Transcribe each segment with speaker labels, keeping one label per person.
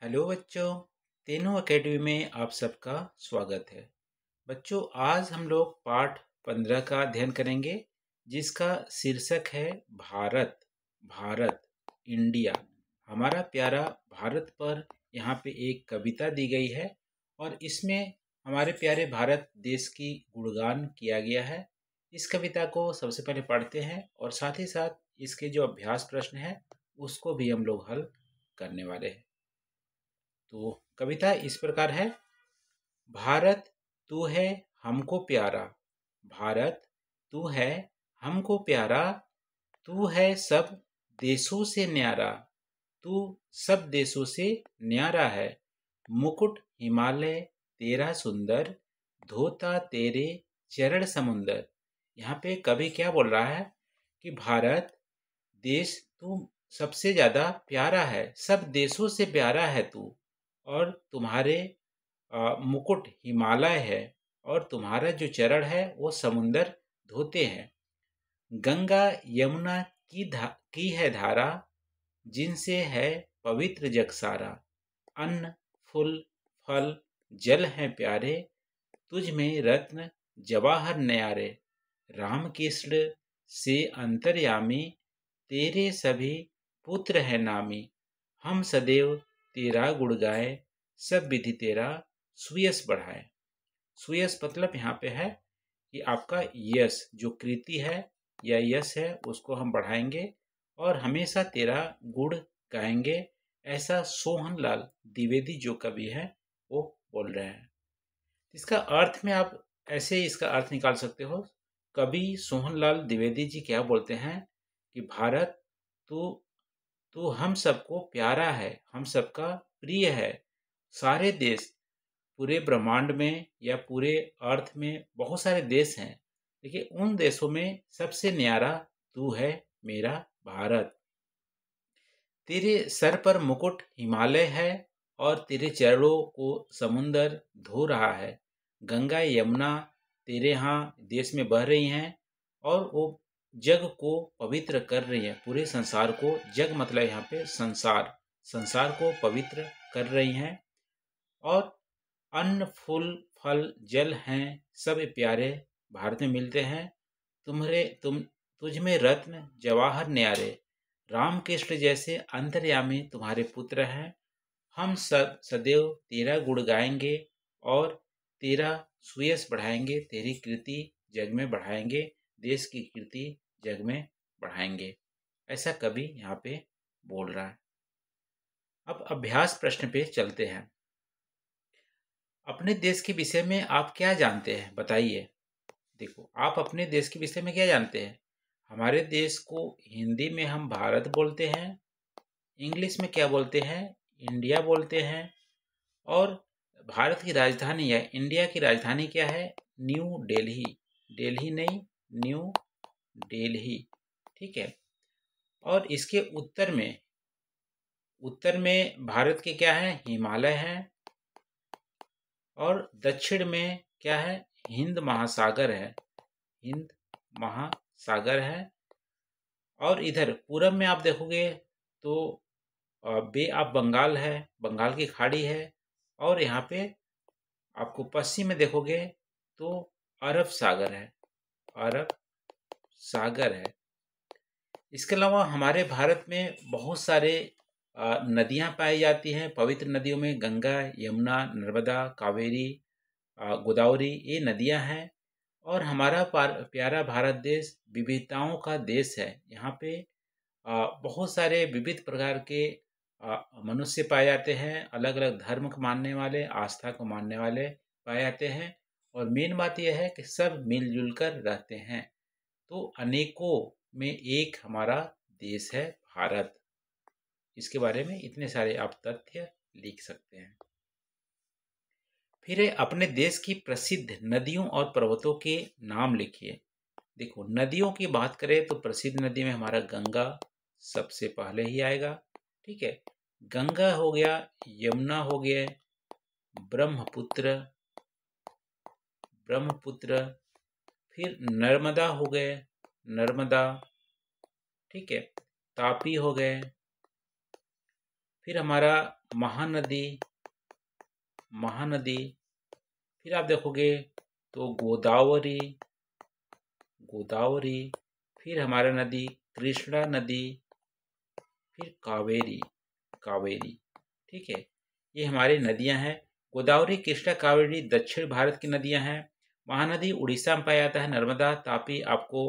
Speaker 1: Hello बच्चों। तीनों academy में आप सबका स्वागत है। बच्चों, आज हम लोग पाठ 15 का अध्ययन करेंगे, जिसका शीर्षक है भारत। भारत, इंडिया। हमारा प्यारा भारत पर यहाँ पे एक कविता दी गई है और इसमें हमारे प्यारे भारत देश की गुणगान किया गया है। इस कविता को सबसे पहले पढ़ते हैं और साथ ही साथ इसके जो अभ्यास प्रश्न है उसको भी हम लोग हल करने वाले हैं। तो कविता इस प्रकार है। भारत तू है हमको प्यारा, भारत तू है हमको प्यारा, तू है सब देशों से न्यारा, तू सब देशों से न्यारा है। मुकुट हिमालय तेरा सुंदर, धोता तेरे चरण समुंदर। यहाँ पे कवि क्या बोल रहा है कि भारत देश तू सबसे ज्यादा प्यारा है, सब देशों से प्यारा है तू, और तुम्हारे मुकुट हिमालय है और तुम्हारा जो चरण है वो समुंदर धोते हैं। गंगा यमुना की है धारा, जिनसे है पवित्र जग सारा। अन्न फूल फल जल है प्यारे, तुझ में रत्न जवाहर न्यारे। राम कृष्ण से अंतर्यामी, तेरे सभी पुत्र है नामी। हम सदैव तेरा गुण गाए, सब विधि तेरा सुयश बढ़ाए। सुयश मतलब यहाँ पे है कि आपका यश, जो कृति है या यश है, उसको हम बढ़ाएंगे और हमेशा तेरा गुण गाएंगे। ऐसा सोहनलाल द्विवेदी जो कवि है वो बोल रहे हैं। इसका अर्थ में आप ऐसे इसका अर्थ निकाल सकते हो। कवि सोहनलाल द्विवेदी जी क्या बोलते हैं कि भारत तू तू हम सबको प्यारा है, हम सबका प्रिय है। सारे देश, पूरे ब्रह्मांड में या पूरे अर्थ में बहुत सारे देश हैं, लेकिन उन देशों में सबसे न्यारा तू है, मेरा भारत। तेरे सर पर मुकुट हिमालय है और तेरे चरणों को समुंदर धो रहा है। गंगा यमुना तेरे यहाँ देश में बह रही हैं और वो जग को पवित्र कर रही हैं। पूरे संसार को, जग मतलब यहाँ पे संसार, संसार को पवित्र कर रही हैं। और अन्न फूल फल जल हैं सब प्यारे भारत में मिलते हैं। तुझ में रत्न जवाहर न्यारे। राम कृष्ण जैसे अंतर्यामी तुम्हारे पुत्र हैं। हम सब सदैव तेरा गुण गाएंगे और तेरा सुयश बढ़ाएंगे, तेरी कीर्ति जग में बढ़ाएंगे, देश की कीर्ति जग में बढ़ाएंगे। ऐसा कवि यहाँ पे बोल रहा है। अब अभ्यास प्रश्न पे चलते हैं। अपने देश के विषय में आप क्या जानते हैं, बताइए। देखो, आप अपने देश के विषय में क्या जानते हैं? हमारे देश को हिंदी में हम भारत बोलते हैं, इंग्लिश में क्या बोलते हैं, इंडिया बोलते हैं। और भारत की राजधानी या इंडिया की राजधानी क्या है? न्यू दिल्ली। दिल्ली नहीं, न्यू दिल्ली। ठीक है। और इसके उत्तर में भारत के क्या है? हिमालय है। और दक्षिण में क्या है? हिंद महासागर है, हिंद महासागर है। और इधर पूरब में आप देखोगे तो बे ऑफ बंगाल है, बंगाल की खाड़ी है। और यहाँ पे आपको पश्चिम में देखोगे तो अरब सागर है, अरब सागर है। इसके अलावा हमारे भारत में बहुत सारे नदियाँ पाई जाती हैं। पवित्र नदियों में गंगा यमुना नर्मदा कावेरी गोदावरी, ये नदियाँ हैं। और हमारा प्यारा भारत देश विविधताओं का देश है। यहाँ पे बहुत सारे विविध प्रकार के मनुष्य पाए जाते हैं, अलग अलग धर्म को मानने वाले, आस्था को मानने वाले पाए जाते हैं। और मेन बात यह है कि सब मिलजुल कर रहते हैं। तो अनेकों में एक हमारा देश है भारत। इसके बारे में इतने सारे आप तथ्य लिख सकते हैं। फिर अपने देश की प्रसिद्ध नदियों और पर्वतों के नाम लिखिए। देखो, नदियों की बात करें तो प्रसिद्ध नदी में हमारा गंगा सबसे पहले ही आएगा। ठीक है, गंगा हो गया, यमुना हो गया, ब्रह्मपुत्र, ब्रह्मपुत्र, फिर नर्मदा हो गए, नर्मदा, ठीक है, तापी हो गए, फिर हमारा महानदी, महानदी। फिर आप देखोगे तो गोदावरी, गोदावरी। फिर हमारा नदी कृष्णा नदी, फिर कावेरी, कावेरी। ठीक है, ये हमारी नदियां हैं। गोदावरी, कृष्णा, कावेरी दक्षिण भारत की नदियां हैं। महानदी उड़ीसा में पाया जाता है। नर्मदा, तापी आपको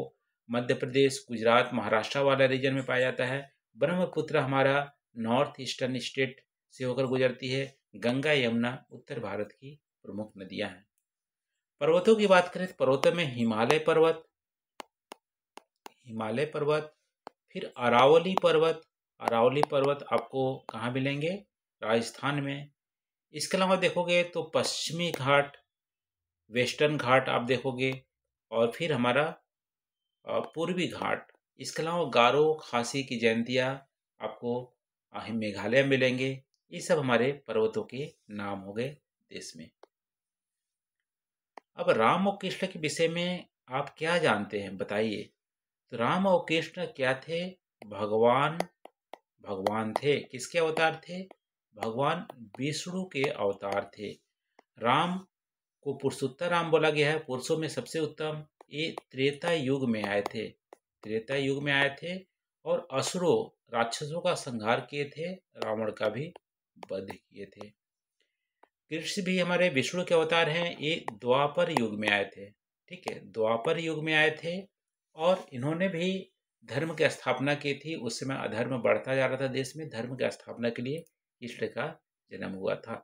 Speaker 1: मध्य प्रदेश, गुजरात, महाराष्ट्र वाला रीजन में पाया जाता है। ब्रह्मपुत्र हमारा नॉर्थ ईस्टर्न स्टेट से होकर गुजरती है। गंगा, यमुना उत्तर भारत की प्रमुख नदियां हैं। पर्वतों की बात करें तो पर्वतों में हिमालय पर्वत, हिमालय पर्वत। फिर अरावली पर्वत, अरावली पर्वत आपको कहाँ मिलेंगे? राजस्थान में। इसके अलावा देखोगे तो पश्चिमी घाट, वेस्टर्न घाट आप देखोगे। और फिर हमारा पूर्वी घाट। इसके अलावा गारो खासी की जयंतियाँ आपको मेघालय में मिलेंगे। ये सब हमारे पर्वतों के नाम हो गए देश में। अब राम और कृष्ण के विषय में आप क्या जानते हैं बताइए। तो राम और कृष्ण क्या थे? भगवान, भगवान थे। किसके अवतार थे? भगवान विष्णु के अवतार थे। राम को पुरुषोत्तम राम बोला गया है, पुरुषों में सबसे उत्तम। ये त्रेता युग में आए थे, त्रेता युग में आए थे और असुरों, राक्षसों का संहार किए थे, रावण का भी वध किए थे। कृष्ण भी हमारे विष्णु के अवतार हैं। ये द्वापर युग में आए थे। ठीक है, द्वापर युग में आए थे और इन्होंने भी धर्म की स्थापना की थी। उस समय अधर्म बढ़ता जा रहा था देश में, धर्म की स्थापना के लिए कृष्ण का जन्म हुआ था।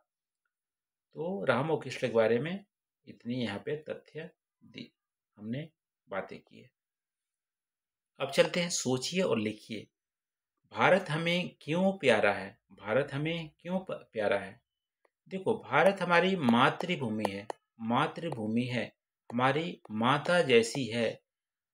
Speaker 1: तो राम और कृष्ण के बारे में इतनी यहाँ पे तथ्य दी, हमने बातें की है। अब चलते हैं, सोचिए और लिखिए। भारत हमें क्यों प्यारा है? भारत हमें क्यों प्यारा है? देखो, भारत हमारी मातृभूमि है, मातृभूमि है, हमारी माता जैसी है।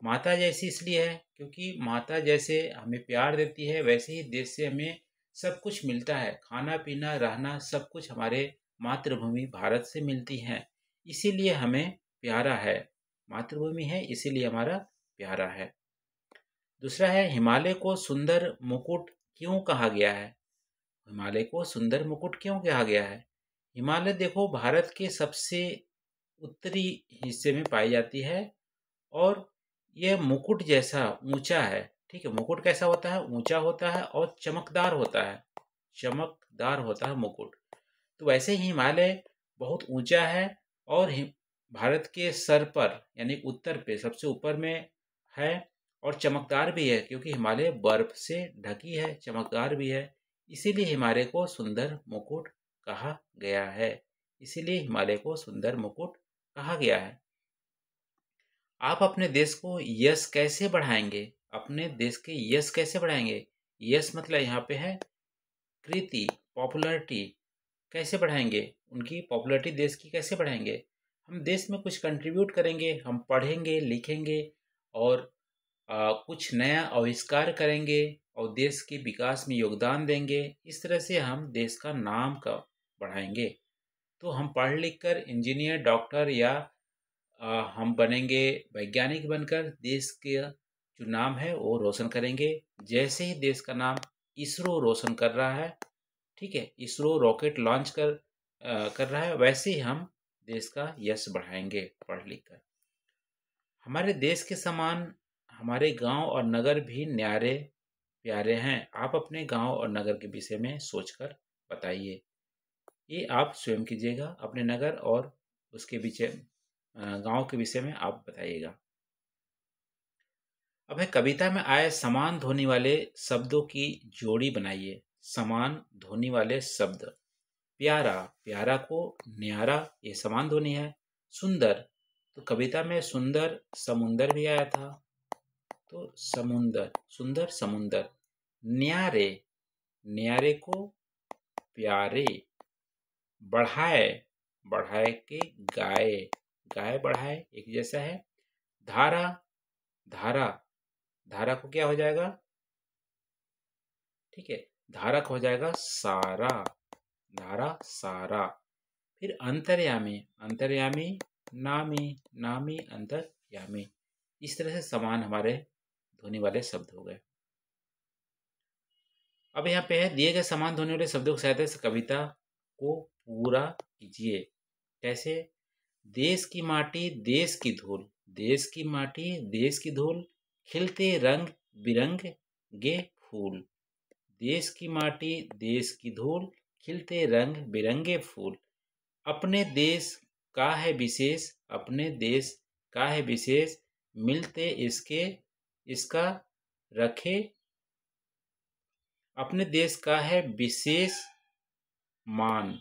Speaker 1: माता जैसी इसलिए है क्योंकि माता जैसे हमें प्यार देती है, वैसे ही देश से हमें सब कुछ मिलता है। खाना पीना रहना सब कुछ हमारे मातृभूमि भारत से मिलती है, इसीलिए हमें प्यारा है। मातृभूमि है इसीलिए हमारा प्यारा है। दूसरा है, हिमालय को सुंदर मुकुट क्यों कहा गया है? हिमालय को सुंदर मुकुट क्यों कहा गया है? हिमालय देखो भारत के सबसे उत्तरी हिस्से में पाई जाती है और यह मुकुट जैसा ऊंचा है। ठीक है, मुकुट कैसा होता है? ऊंचा होता है और चमकदार होता है, चमकदार होता है मुकुट। तो वैसे ही हिमालय बहुत ऊंचा है और भारत के सर पर यानी उत्तर पे सबसे ऊपर में है और चमकदार भी है क्योंकि हिमालय बर्फ से ढकी है, चमकदार भी है। इसीलिए हिमालय को सुंदर मुकुट कहा गया है, इसीलिए हिमालय को सुंदर मुकुट कहा गया है। आप अपने देश को यश कैसे बढ़ाएंगे? अपने देश के यश कैसे बढ़ाएंगे? यश मतलब यहाँ पे है कृति, पॉपुलैरिटी। कैसे बढ़ाएंगे? उनकी पॉपुलैरिटी देश की कैसे बढ़ाएंगे? हम देश में कुछ कंट्रीब्यूट करेंगे, हम पढ़ेंगे लिखेंगे और कुछ नया आविष्कार करेंगे और देश के विकास में योगदान देंगे। इस तरह से हम देश का नाम का बढ़ाएंगे। तो हम पढ़ लिख कर इंजीनियर, डॉक्टर या हम बनेंगे वैज्ञानिक बनकर देश के जो नाम है वो रोशन करेंगे। जैसे ही देश का नाम इसरो रोशन कर रहा है, ठीक है, इसरो रॉकेट लॉन्च कर रहा है, वैसे ही हम देश का यश बढ़ाएंगे पढ़ लिख कर। हमारे देश के समान हमारे गांव और नगर भी न्यारे प्यारे हैं। आप अपने गांव और नगर के विषय में सोचकर बताइए। ये आप स्वयं कीजिएगा, अपने नगर और उसके विषय गांव के विषय में आप बताइएगा। अब है, कविता में आए समान ध्वनि वाले शब्दों की जोड़ी बनाइए। समान ध्वनि वाले शब्द, प्यारा, प्यारा को न्यारा, ये समान ध्वनि है। सुंदर, तो कविता में सुंदर समुंदर भी आया था, तो समुंदर, सुंदर समुंदर। न्यारे, न्यारे को प्यारे। बढ़ाए, बढ़ाए के गाए, गाए बढ़ाए एक जैसा है। धारा, धारा, धारा को क्या हो जाएगा? ठीक है, धारा को हो जाएगा सारा, धारा सारा। फिर अंतर्यामी, अंतर्यामी, नामी, नामी अंतर्यामी। इस तरह से समान हमारे ध्वनि वाले शब्द हो गए। अब यहाँ पे है दिए गए समान ध्वनि वाले शब्दों की सहायता से कविता को पूरा कीजिए। कैसे? देश की माटी देश की धूल, देश की माटी देश की धूल, खिलते रंग बिरंगे फूल। देश की माटी देश की धूल, खिलते रंग बिरंगे फूल। अपने देश का है विशेष, अपने देश का है विशेष, मिलते इसका रखे। अपने देश का है विशेष मान,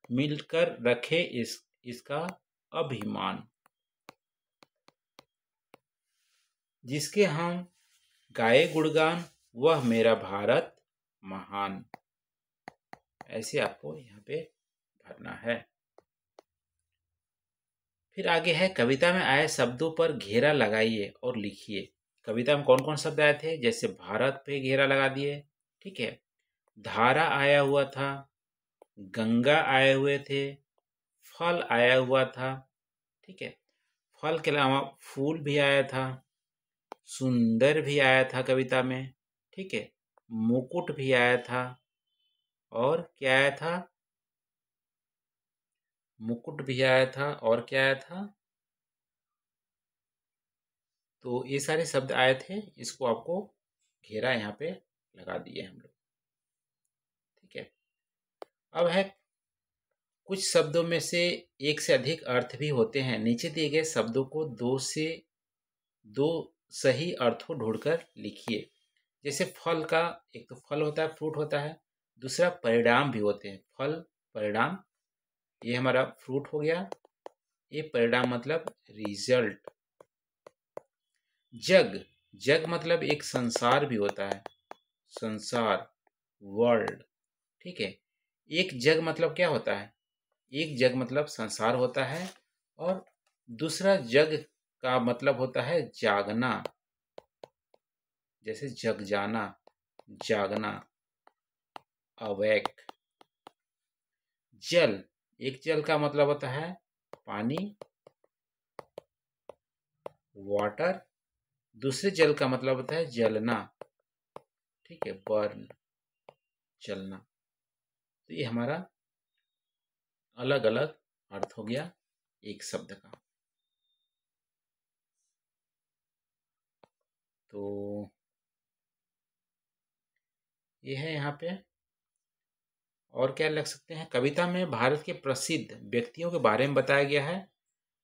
Speaker 1: मिलकर रखे इसका अभिमान। जिसके हम गाए गुणगान, वह मेरा भारत महान। ऐसे आपको यहाँ पे भरना है। फिर आगे है कविता में आए शब्दों पर घेरा लगाइए और लिखिए। कविता में कौन कौन शब्द आए थे? जैसे भारत पे घेरा लगा दिए, ठीक है। धारा आया हुआ था, गंगा आए हुए थे, फल आया हुआ था, ठीक है। फल के अलावा फूल भी आया था, सुंदर भी आया था कविता में, ठीक है। मुकुट भी आया था, और क्या आया था? मुकुट भी आया था, और क्या आया था? तो ये सारे शब्द आए थे, इसको आपको घेरा यहाँ पे लगा दिए हम लोग, ठीक है। अब है कुछ शब्दों में से एक से अधिक अर्थ भी होते हैं। नीचे दिए गए शब्दों को दो सही अर्थों ढूंढकर लिखिए। जैसे फल का, एक तो फल होता है, फ्रूट होता है, दूसरा परिणाम भी होते हैं। फल, परिणाम, ये हमारा फ्रूट हो गया, ये परिणाम मतलब रिजल्ट। जग, जग मतलब एक संसार भी होता है, संसार, वर्ल्ड, ठीक है। एक जग मतलब क्या होता है? एक जग मतलब संसार होता है, और दूसरा जग का मतलब होता है जागना। जैसे जग जाना, जागना, अवेक। जल, एक जल का मतलब होता है पानी, वाटर। दूसरे जल का मतलब होता है जलना, ठीक है, बर्न, जलना। तो ये हमारा अलग अलग अर्थ हो गया एक शब्द का। तो ये है यहाँ पे। और क्या लग सकते हैं? कविता में भारत के प्रसिद्ध व्यक्तियों के बारे में बताया गया है।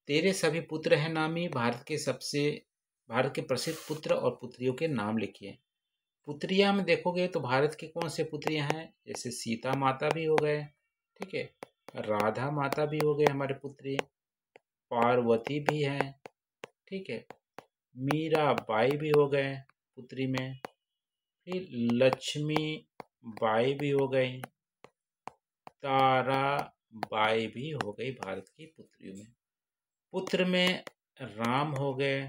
Speaker 1: तेरे सभी पुत्र हैं नामी, भारत के प्रसिद्ध पुत्र और पुत्रियों के नाम लिखिए। पुत्रिया में देखोगे तो भारत के कौन से पुत्रियां हैं? जैसे सीता माता भी हो गए, ठीक है, राधा माता भी हो गए हमारे पुत्री, पार्वती भी हैं, ठीक है, मीरा बाई भी हो गए पुत्री में, फिर लक्ष्मी बाई भी हो गई, तारा बाई भी हो गई भारत की पुत्रियों में। पुत्र में राम हो गए,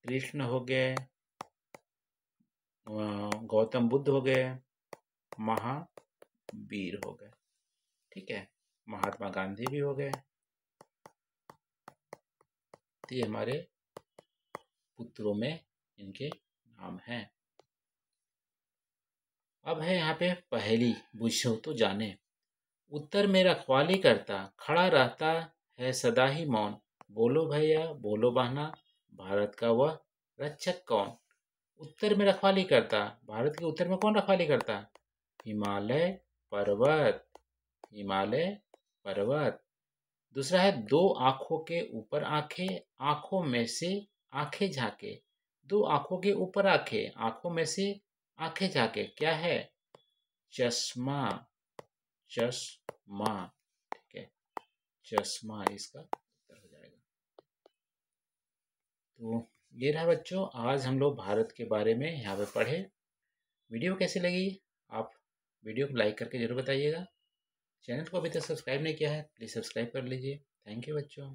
Speaker 1: कृष्ण हो गए, गौतम बुद्ध हो गए, महावीर हो गए, ठीक है, महात्मा गांधी भी हो गए। तो ये हमारे पुत्रों में इनके नाम हैं। अब है यहाँ पे पहेली, बुझो तो जाने। उत्तर में रखवाली करता, खड़ा रहता है सदा ही मौन। बोलो भैया बोलो बहना, भारत का वह रक्षक कौन? उत्तर में रखवाली करता, भारत के उत्तर में कौन रखवाली करता? हिमालय पर्वत, हिमालय पर्वत। दूसरा है दो आंखों के ऊपर आंखें, आंखों में से आंखें झांके। दो आंखों के ऊपर आंखें, आंखों में से आंखें झांके, क्या है? चश्मा, चश्मा, ठीक है, चश्मा इसका उत्तर हो जाएगा। तो ये रहा बच्चों, आज हम लोग भारत के बारे में यहाँ पे पढ़े। वीडियो कैसी लगी? आप वीडियो को लाइक करके जरूर बताइएगा। चैनल को अभी तक सब्सक्राइब नहीं किया है, प्लीज़ सब्सक्राइब कर लीजिए। थैंक यू बच्चों।